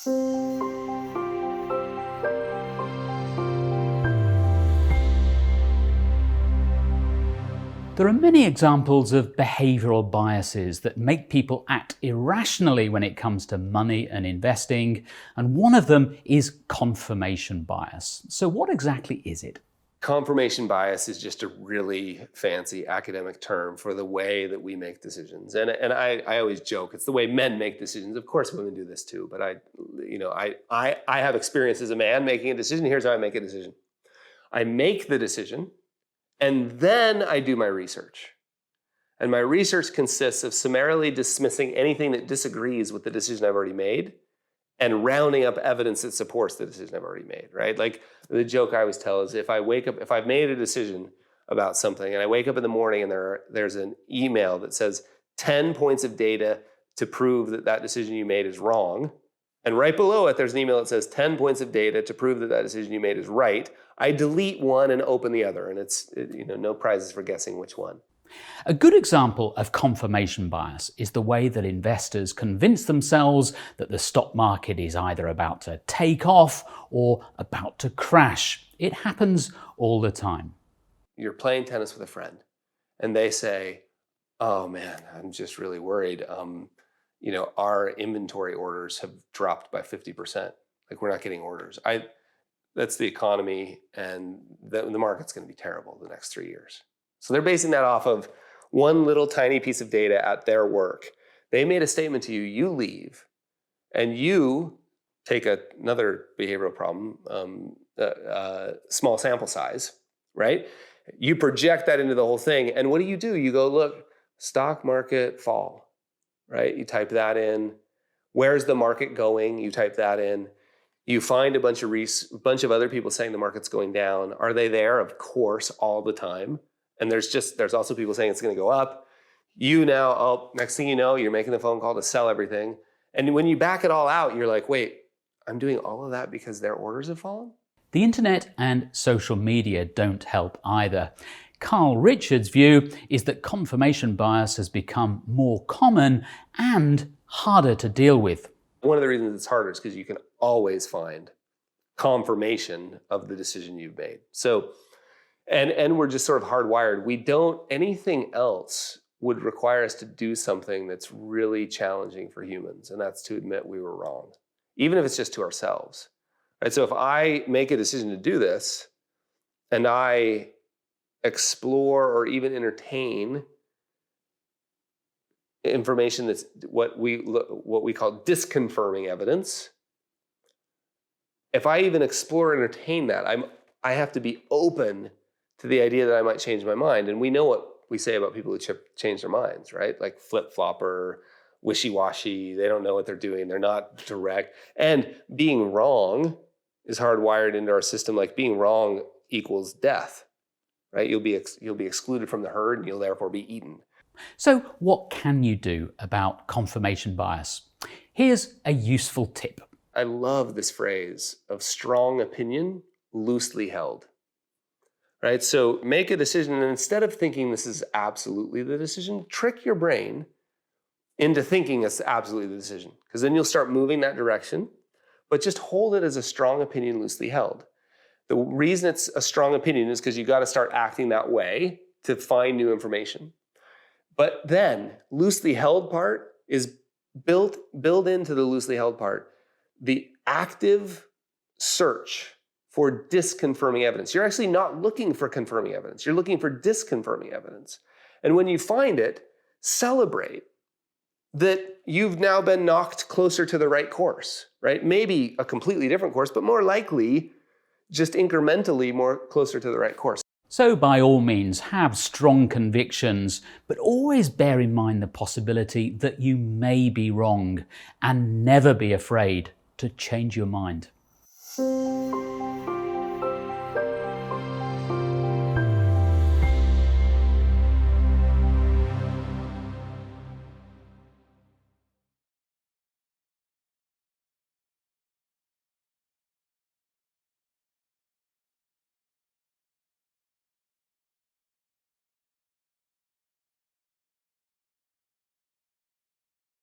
There are many examples of behavioural biases that make people act irrationally when it comes to money and investing, and one of them is confirmation bias. So what exactly is it? Confirmation bias is just a really fancy academic term for the way that we make decisions. And I always joke, it's the way men make decisions. Of course, women do this too, but I have experience as a man making a decision. Here's how I make a decision. I make the decision, and then I do my research. And my research consists of summarily dismissing anything that disagrees with the decision I've already made and rounding up evidence that supports the decision I've already made, right? Like the joke I always tell is if I've made a decision about something and I wake up in the morning and there's an email that says 10 points of data to prove that that decision you made is wrong, and right below it there's an email that says 10 points of data to prove that that decision you made is right, I delete one and open the other, and it's no prizes for guessing which one. A good example of confirmation bias is the way that investors convince themselves that the stock market is either about to take off or about to crash. It happens all the time. You're playing tennis with a friend and they say, "Oh man, I'm just really worried. Our inventory orders have dropped by 50%. Like we're not getting orders. That's the economy, and the market's going to be terrible the next 3 years." So they're basing that off of one little tiny piece of data at their work. They made a statement to you, you leave, and you take another behavioral problem, small sample size, right? You project that into the whole thing, and what do? You go, look, stock market fall, right? You type that in. Where's the market going? You type that in. You find a bunch of other people saying the market's going down. Are they there? Of course, all the time. And there's also people saying it's going to go up. Next thing you know, you're making the phone call to sell everything. And when you back it all out, you're like, wait, I'm doing all of that because their orders have fallen? The internet and social media don't help either. Carl Richards' view is that confirmation bias has become more common and harder to deal with. One of the reasons it's harder is because you can always find confirmation of the decision you've made. So, and we're just sort of hardwired. Anything else would require us to do something that's really challenging for humans, and that's to admit we were wrong, even if it's just to ourselves. Right? So if I make a decision to do this, and I explore or even entertain information that's what we call disconfirming evidence, if I even explore and entertain that, I have to be open to the idea that I might change my mind. And we know what we say about people who change their minds, right? Like flip-flopper, wishy-washy, they don't know what they're doing, they're not direct. And being wrong is hardwired into our system. Like being wrong equals death, right? You'll be excluded from the herd and you'll therefore be eaten. So what can you do about confirmation bias? Here's a useful tip. I love this phrase of strong opinion loosely held. Right? So make a decision, and instead of thinking this is absolutely the decision, trick your brain into thinking it's absolutely the decision, because then you'll start moving that direction, but just hold it as a strong opinion loosely held. The reason it's a strong opinion is because you got to start acting that way to find new information. But then loosely held part is build into the loosely held part the active search for disconfirming evidence. You're actually not looking for confirming evidence. You're looking for disconfirming evidence. And when you find it, celebrate that you've now been knocked closer to the right course, right? Maybe a completely different course, but more likely just incrementally more closer to the right course. So by all means, have strong convictions, but always bear in mind the possibility that you may be wrong, and never be afraid to change your mind.